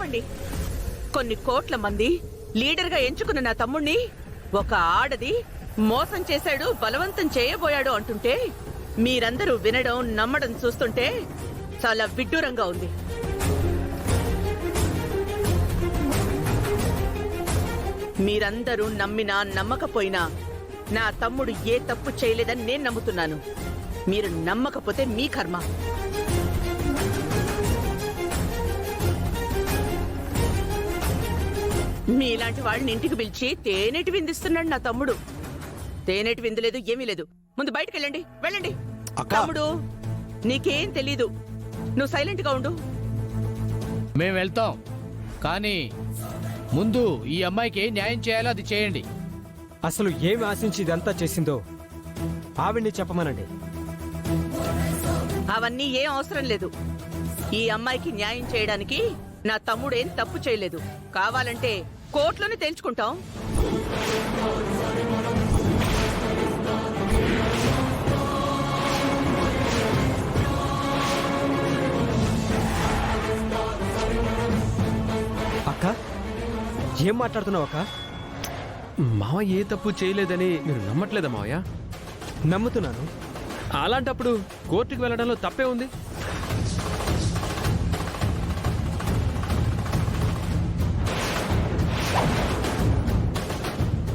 ఆపండి. కొన్ని కోట్ల మంది లీడర్గా ఎంచుకున్న నా తమ్ముణ్ణి ఒక ఆడది మోసం చేశాడు, బలవంతం చేయబోయాడు అంటుంటే మీరందరూ వినడం నమ్మడం చూస్తుంటే చాలా విడ్డూరంగా ఉంది. మీరందరూ నమ్మినా నమ్మకపోయినా నా తమ్ముడు ఏ తప్పు చేయలేదని నేను నమ్ముతున్నాను. మీరు నమ్మకపోతే మీ కర్మ. మీలాంటి వాళ్ళని ఇంటికి పిలిచి తేనెటి విందిస్తున్నాడు నా తమ్ముడు. తేనెటి విందులేదు, ఏమీ లేదు. ముందు బయటకు వెళ్ళండి, వెళ్ళండి. తమ్ముడు, నీకేం తెలీదు, నువ్వు సైలెంట్ గా ఉండు. మేము వెళ్తాం, కానీ ముందు ఈ అమ్మాయికి న్యాయం చేయాలో అది చేయండి. అసలు ఏమి ఆశించి ఇదంతా చేసిందో ఆవిడ్ని చెప్పమనండి. అవన్నీ ఏం అవసరం లేదు. ఈ అమ్మాయికి న్యాయం చేయడానికి నా తమ్ముడేం తప్పు చేయలేదు. కావాలంటే కోర్టులోనే తేల్చుకుంటాం. అక్క, ఏం మాట్లాడుతున్నావు అక్క? మావయ్య ఏ తప్పు చేయలేదని మీరు నమ్మట్లేదా మావయ్య? నమ్ముతున్నాను. అలాంటప్పుడు కోర్టుకు వెళ్ళడంలో తప్పే ఉంది.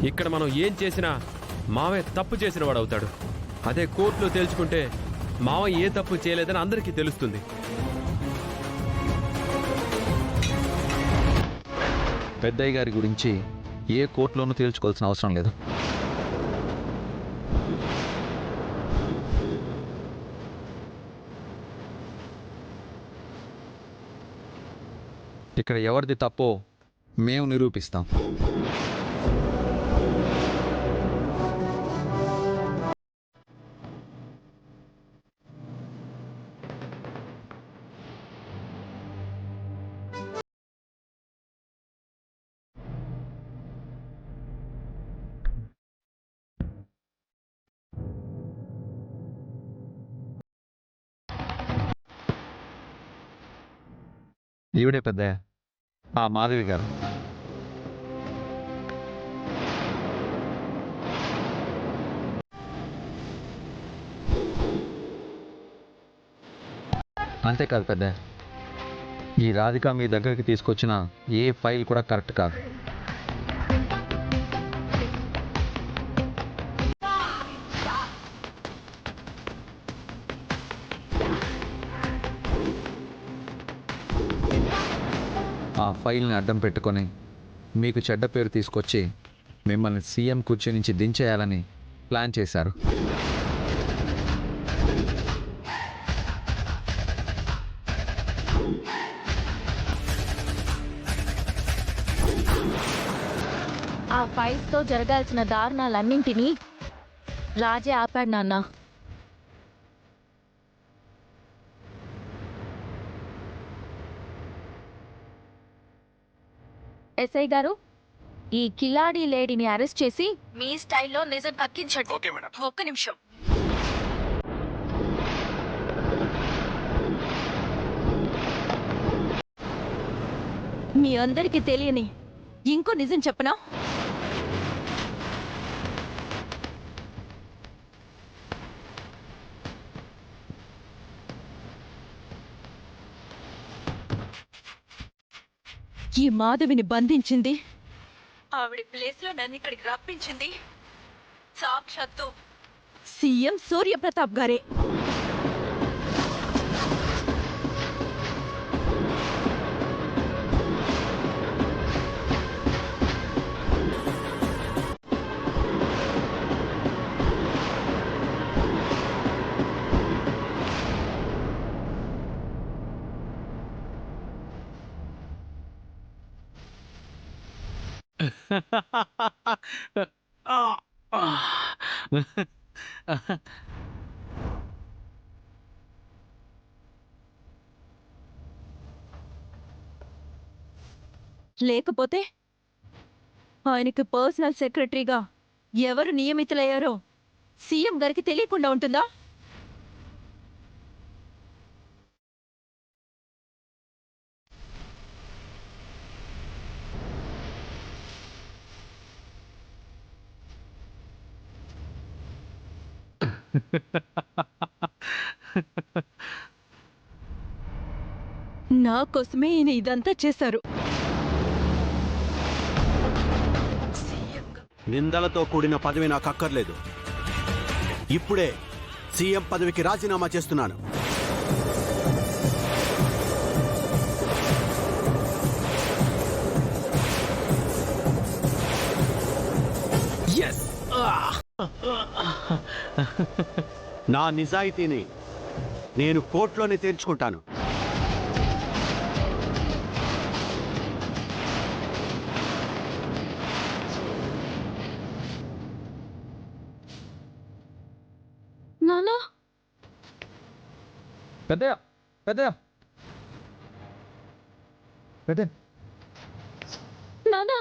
ఇక్కడ మనం ఏం చేసినా మావయ్య తప్పు చేసిన వాడు అవుతాడు. అదే కోర్టులో తేల్చుకుంటే మావయ్య ఏ తప్పు చేయలేదని అందరికీ తెలుస్తుంది. పెద్దయ్య గారి గురించి ఏ కోర్టులోనూ తేల్చుకోవాల్సిన అవసరం లేదు. ఇక్కడ ఎవరిది తప్పో మేము నిరూపిస్తాం. ఈవిడే పెద్దయ్య, ఆ మాధవి గారు. అంతేకాదు పెద్దయ్య, ఈ రాధిక మీ దగ్గరికి తీసుకొచ్చిన ఏ ఫైల్ కూడా కరెక్ట్ కాదు. ఆ ఫైల్ని అడ్డం పెట్టుకొని మీకు చెడ్డ పేరు తీసుకొచ్చి మిమ్మల్ని సీఎం కుర్చీ నుంచి దించేయాలని ప్లాన్ చేశారు. ఆ ఫైల్స్తో జరగాల్సిన దారుణాలన్నింటినీ రాజే ఆపాడు నాన్న. ఎస్ఐ గారు, ఈ కిలాడి లేడీని అరెస్ట్ చేసి మీ స్టైల్లో నిజం కక్కించండి. ఒక్క నిమిషం. మీ అందరికీ తెలియని ఇంకో నిజం చెప్పనా? ఈ మాధవిని బంధించింది, ఆవిడ ప్లేస్లో నన్ను ఇక్కడికి రప్పించింది సాక్షాత్తు సీఎం సూర్యప్రతాప్ గారే. లేకపోతే ఆయనకి పర్సనల్ సెక్రటరీగా ఎవరు నియమితులయ్యారో సీఎం గారికి తెలియకుండా ఉంటుందా? నా కోసమే ఈయన ఇదంతా చేశారు. నిందలతో కూడిన పదవి నాకు అక్కర్లేదు. ఇప్పుడే సీఎం పదవికి రాజీనామా చేస్తున్నాను. నా నిజాయితీని నేను కోర్టులోనే తేల్చుకుంటాను. నానా పెద్దయ్య పెద్దయ్య పెద్ద నానా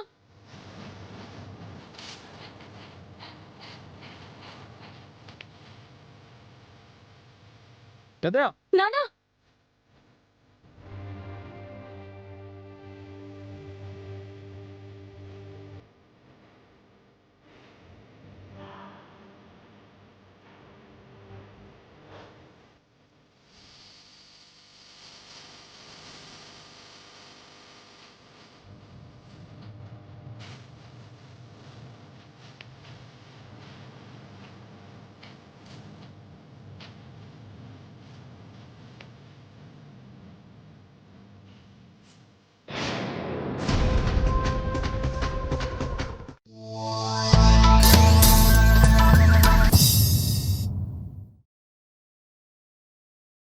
పెద్దయ్య నానా